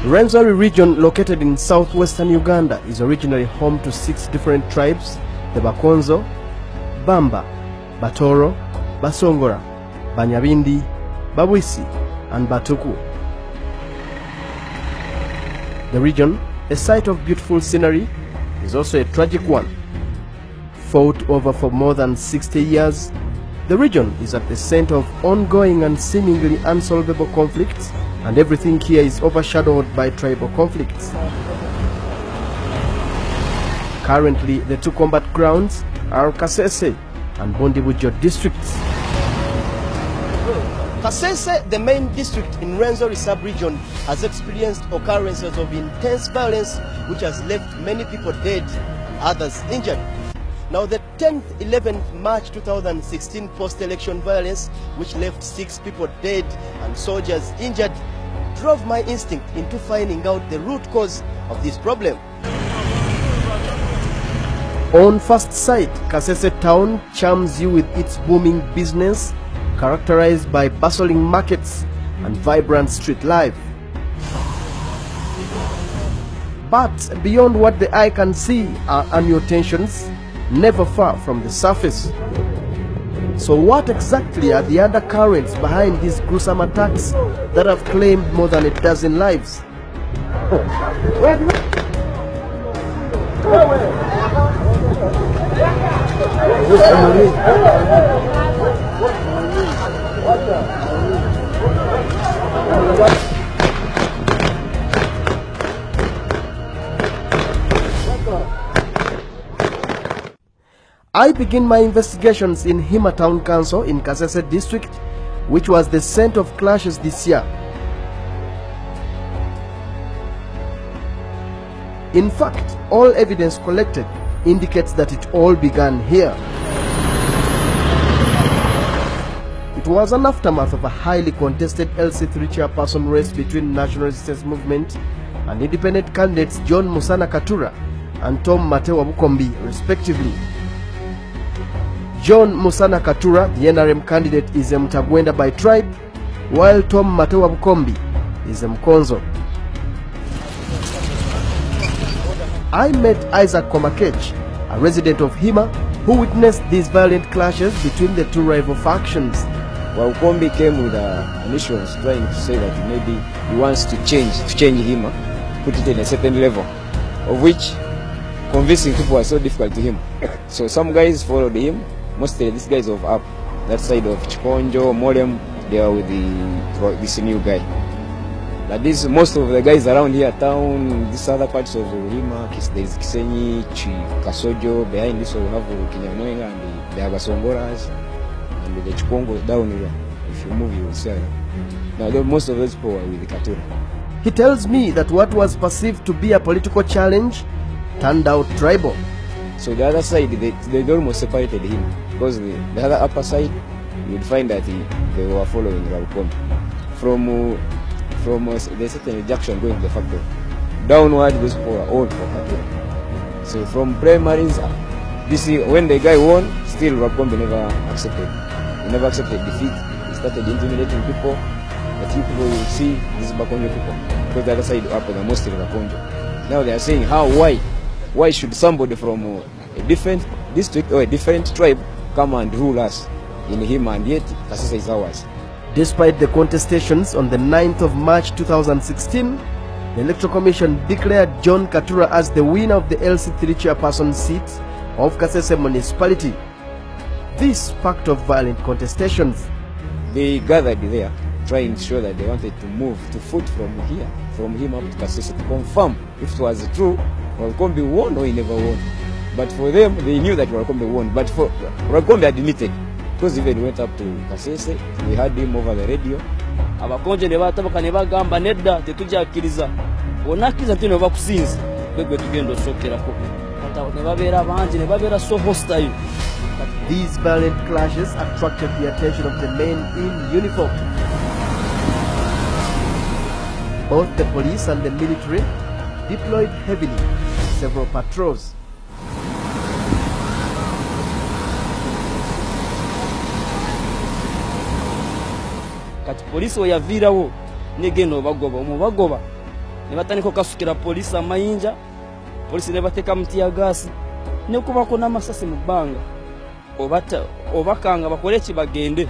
Rwenzori region, located in southwestern Uganda, is originally home to 6 different tribes: the Bakonzo, Bamba, Batoro, Basongora, Banyabindi, Babwisi, and Batuku. The region, a site of beautiful scenery, is also a tragic one. Fought over for more than 60 years, the region is at the center of ongoing and seemingly unsolvable conflicts, and everything here is overshadowed by tribal conflicts. Currently, the 2 combat grounds are Kasese and Bondibujo districts. Kasese, the main district in Rwenzori sub-region, has experienced occurrences of intense violence which has left many people dead, others injured. Now, the 10th, 11th March 2016 post-election violence, which left 6 people dead and soldiers injured, drove my instinct into finding out the root cause of this problem. On first sight, Kasese town charms you with its booming business, characterized by bustling markets and vibrant street life. But beyond what the eye can see are annual tensions, never far from the surface. So what exactly are the undercurrents behind these gruesome attacks that have claimed more than a dozen lives? I begin my investigations in Hima Town Council in Kasese district, which was the center of clashes this year. In fact, all evidence collected indicates that it all began here. It was an aftermath of a highly contested LC3 chairperson race between National Resistance Movement and independent candidates John Musana Katura and Tom Matewa Bukombi, respectively. John Musana Katura, the NRM candidate, is a Mutagwenda by tribe, while Tom Matewa Bukombi is a Mkonzo. I met Isaac Komakech, a resident of Hima, who witnessed these violent clashes between the 2 rival factions. Well, Kombi came with initials trying to say that maybe he wants to change Hima, put it in a certain level, of which convincing people was so difficult to him. So some guys followed him. Mostly these guys of up, that side of Chikonjo, Molem, they are with this new guy. Like this, most of the guys around here town, these other parts of Hima, there is Kisenyi, Kasojo, behind this we have Kinyamwenga, and they have Songoras, and the Chikongo down here. If you move, you will see. Now, most of those people are with the Katura. He tells me that what was perceived to be a political challenge turned out tribal. So the other side, they almost separated him, because the other upper side, you'd find that they were following Rabukombi. From the certain junction going to the factory, downward those people were all for Katura. So from primaries, when the guy won, still Rabukombi never accepted. He never accepted defeat. He started intimidating people. But you people will see these Bakonjo people, because the other side up are mostly Bakonjo. Now they are saying why should somebody from a different district or a different tribe come and rule us in him, and yet Kasese is ours? Despite the contestations, on the 9th of March 2016, the Electoral Commission declared John Katura as the winner of the LC3 chairperson seat of Kasese municipality. This sparked of violent contestations. They gathered there, trying to show that they wanted to move to foot from here, from him up to Kasese, to confirm if it was true Rabukombi won or he never won. But for them, they knew that Rabukombi won. But for Rabukombi admitted, because even went up to Kasese, we heard him over the radio. Abakonje ne batabaka ne bagamba nedda tetujakiriza. Onakiza tino bakusinza. Bebe tugendo sokerako. Kata ne babera banji ne babera so hostile. These violent clashes attracted the attention of the men in uniform. Both the police and the military deployed heavily several patrols. Kati polisi oyavirawo negeno bagoba omubagoba ne batandika okasukira poliisi amayinja, poliisi ne bateeka mu tiyagaasi ne kubako n'amasasi mu bbanga obakanga bakole ekibagende.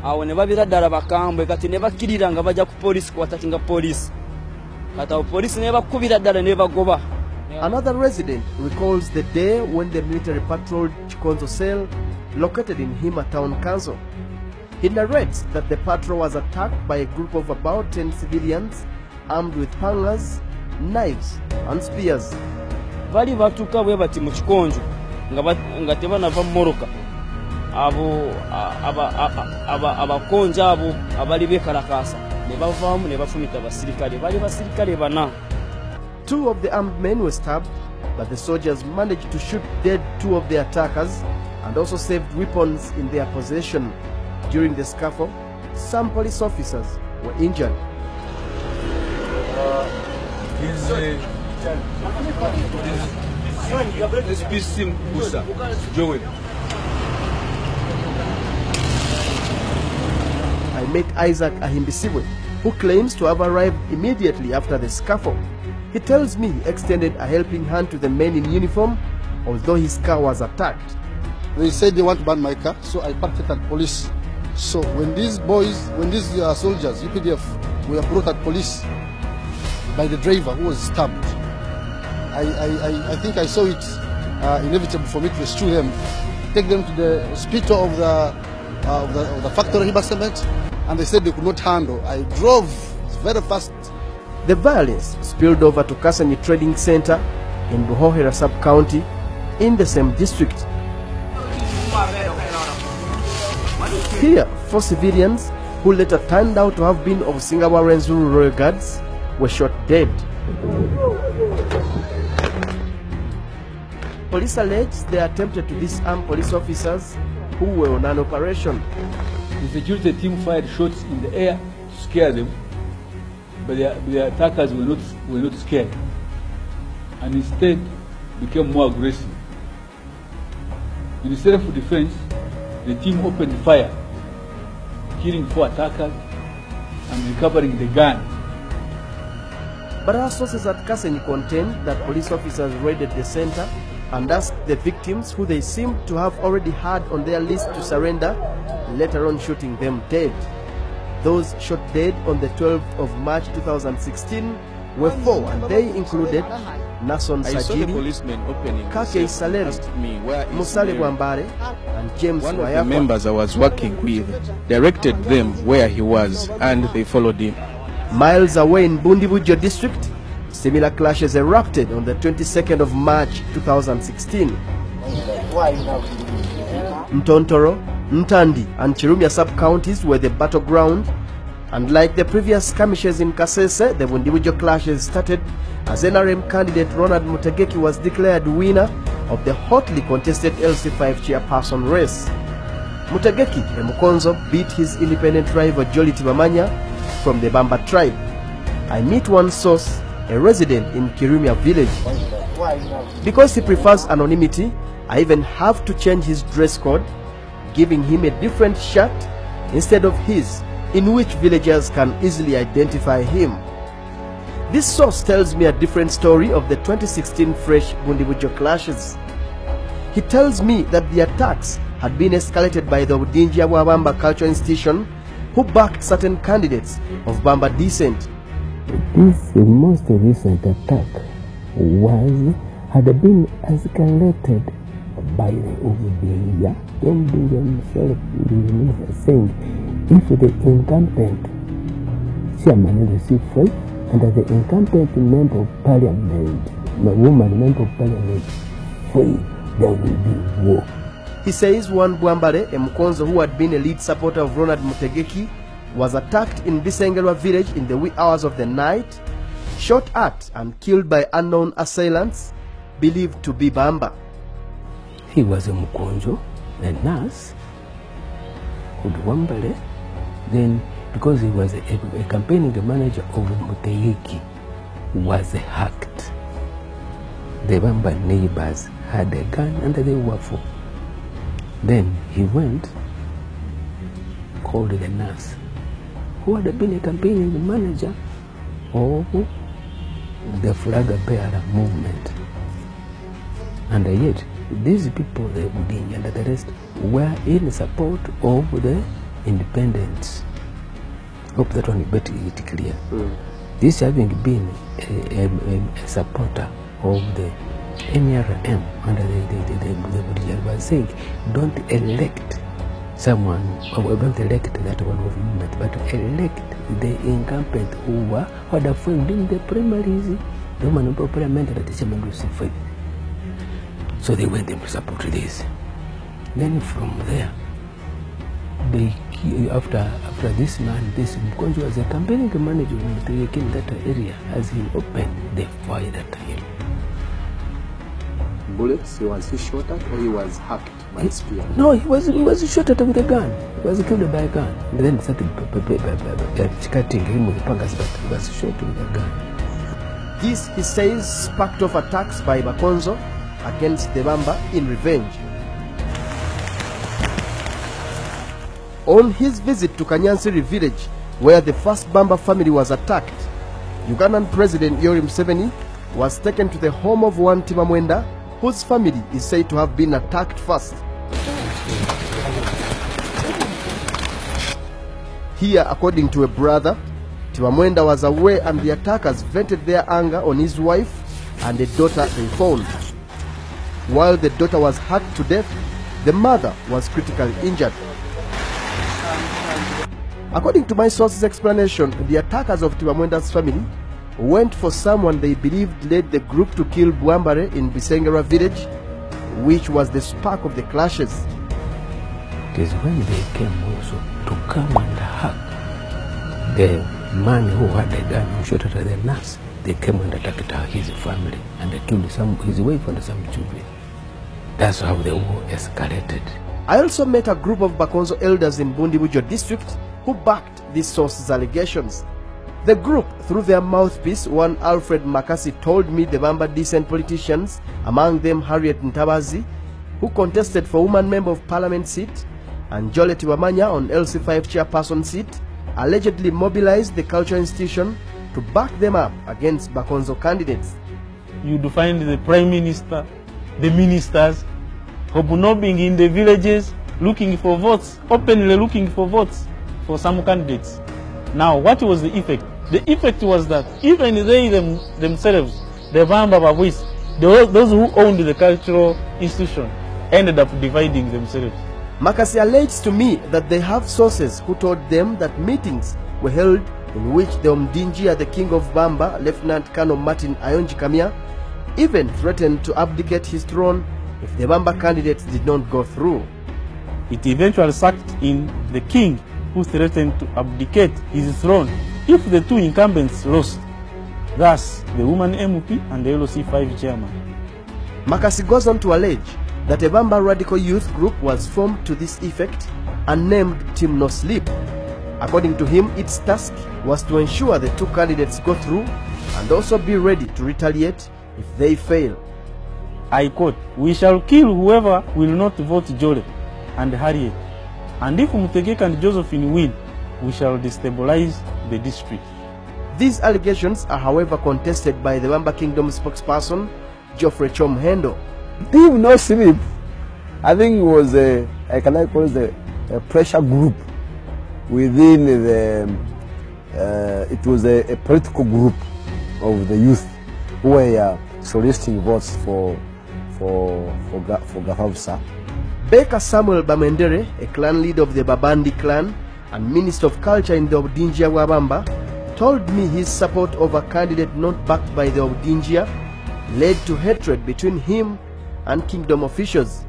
Awo ne babira ddala bakambwe kati ne bakkirira nga bajja ku poliisi kuwatakinga poliisi. Kati awo poliisi ne bakubira ddala ne bagoba. Another resident recalls the day when the military patrolled Chikonzo cell located in Hima Town Council. He narrates that the patrol was attacked by a group of about 10 civilians armed with pangas, knives and spears. Bali batuka bwe bati mu kikonjo nga tebanava mu moroka. Abo abakonja abo abali bekalakasa ne bavaamu ne bafumita basirikale. Bali basirikale bana. 2 of the armed men were stabbed, but the soldiers managed to shoot dead 2 of the attackers and also saved weapons in their possession. During the scuffle, some police officers were injured. I met Isaac Ahimbisiwe, who claims to have arrived immediately after the scuffle. He tells me he extended a helping hand to the men in uniform, although his car was attacked. They said they want to burn my car, so I parked it at police. So when these soldiers, UPDF, were brought at police by the driver who was stabbed, I think I saw it inevitable for me to rescue them, take them to the hospital of the factory Hiba Cement, and they said they could not handle. I drove very fast. The violence spilled over to Kasani Trading Center in Buhohera sub-county in the same district. Here, 4 civilians who later turned out to have been of Singawa Rwenzori Royal Guards were shot dead. Police alleged they attempted to disarm police officers who were on an operation. The security team fired shots in the air to scare them, but the attackers were not scared, and instead became more aggressive. In self-defense, the team opened fire, killing 4 attackers and recovering the gun. But our sources at Kasenyi contend that police officers raided the center and asked the victims, who they seemed to have already had on their list, to surrender, later on shooting them dead. Those shot dead on the 12th of March 2016 were 4, and they included Nason Sajiri, Kake Saleri, Musale Wambare, and James One Wayakwa. of the members I was working with directed them where he was, and they followed him. Miles away in Bundibujo district, similar clashes erupted on the 22nd of March 2016. Mtontoro, Ntandi, and Chirumya sub-counties were the battleground, and like the previous skirmishes in Kasese, the Bundibujo clashes started as NRM candidate Ronald Mutegeki was declared winner of the hotly contested LC5 chairperson race. Mutegeki Emukonzo beat his independent rival Jolly Tibamanya from the Bamba tribe. I meet one source, a resident in Kirumya village. Because he prefers anonymity, I even have to change his dress code, giving him a different shirt instead of his, in which villagers can easily identify him. This source tells me a different story of the 2016 fresh Bundibujo clashes. He tells me that the attacks had been escalated by the Udinjia Wabamba Cultural Institution, who backed certain candidates of Bamba descent. This most recent attack had been escalated by the Udinjia. The Udinjia himself saying if the incumbent chairman received free, and the incumbent member of parliament, the woman member of parliament, free, there will be war. He says one Bwambare, a Mukonzo who had been a lead supporter of Ronald Mutegeki, was attacked in Bisengerwa village in the wee hours of the night, shot at and killed by unknown assailants, believed to be Bamba. He was a Mukonzo, a nurse, called Bwambare, then because he was a campaigning manager of Mutegeki, was hacked. The Bamba neighbors had a gun and they were for. Then he went, called the nurse, who had been a campaigning manager of the flag bearer movement. And yet, these people, the Budingi and the rest, were in support of the independence. Hope that one is better clear. This having been a supporter of the NRM under the Budingi was saying, don't elect someone, or don't elect that one of movement, but elect the incumbent who had a friend in the primaries, the woman who parliament that is a. So they went in to support this. Then from there, they after this man, this Mkonjo was a campaigning manager in that area. As he opened, they fired at him. Bullets? Was he shot at or he was hacked by a spear? No, he was shot at with a gun. He was killed by a gun. And then started cutting him with pangas, but he was shot with a gun. This, he says, sparked off attacks by Bakonzo against the Bamba in revenge. On his visit to Kanyansiri village, where the first Bamba family was attacked, Ugandan President Yoweri Museveni was taken to the home of one Timamwenda, whose family is said to have been attacked first. Here, according to a brother, Timamwenda was away and the attackers vented their anger on his wife and the daughter they found. While the daughter was hacked to death, the mother was critically injured. According to my source's explanation, the attackers of Timamwenda's family went for someone they believed led the group to kill Bwambare in Bisengera village, which was the spark of the clashes. It is when they came also to come and hug the man who had the gun who shot at the nurse. They came and attacked his family and they killed his wife and some children. That's how the war escalated. I also met a group of Bakonzo elders in Bundibujo district who backed these sources' allegations. The group, through their mouthpiece, one Alfred Makasi, told me the Bamba decent politicians, among them Harriet Ntabazi, who contested for woman member of parliament seat, and Joleti Wamanya on LC5 chairperson seat, allegedly mobilized the cultural institution to back them up against Bakonzo candidates. You'd find the Prime Minister, the ministers, hobnobbing in the villages, looking for votes, openly looking for votes for some candidates. Now, what was the effect? The effect was that even they themselves, the Bamba Babuis, those who owned the cultural institution, ended up dividing themselves. Makasi alleged to me that they have sources who told them that meetings were held in which the Omdinjia, the king of Bamba, Lieutenant Colonel Martin Ayonji Kamia, even threatened to abdicate his throne if the Bamba candidates did not go through. It eventually sucked in the king, who threatened to abdicate his throne if the two incumbents lost. Thus, the woman MP and the LOC5 chairman. Makasi goes on to allege that a Bamba radical youth group was formed to this effect and named Team No Sleep. According to him, its task was to ensure the two candidates go through and also be ready to retaliate if they fail. I quote, "We shall kill whoever will not vote Jole and Harriet. And if Mutegeka and Josephine win, we shall destabilize the district." These allegations are, however, contested by the Bamba Kingdom spokesperson, Geoffrey Chomhendo. Team No Sleep, I think it was a pressure group within the, it was a political group of the youth who were soliciting votes for Gafausa. Baker Samuel Bamendere, a clan leader of the Babandi clan and Minister of Culture in the Obdinjia Wabamba, told me his support of a candidate not backed by the Obdinjia led to hatred between him and kingdom officials.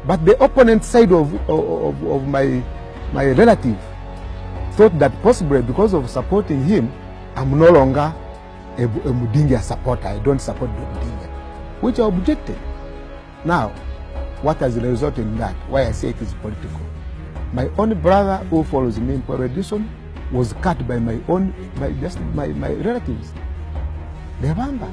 But the opponent side of my relative thought that possibly because of supporting him, I'm no longer a Mudingia supporter. I don't support the Mudingia, which I objected. Now, what has resulted in that? Why I say it is political. My own brother who follows me in Edison was cut by my relatives, the Bamba.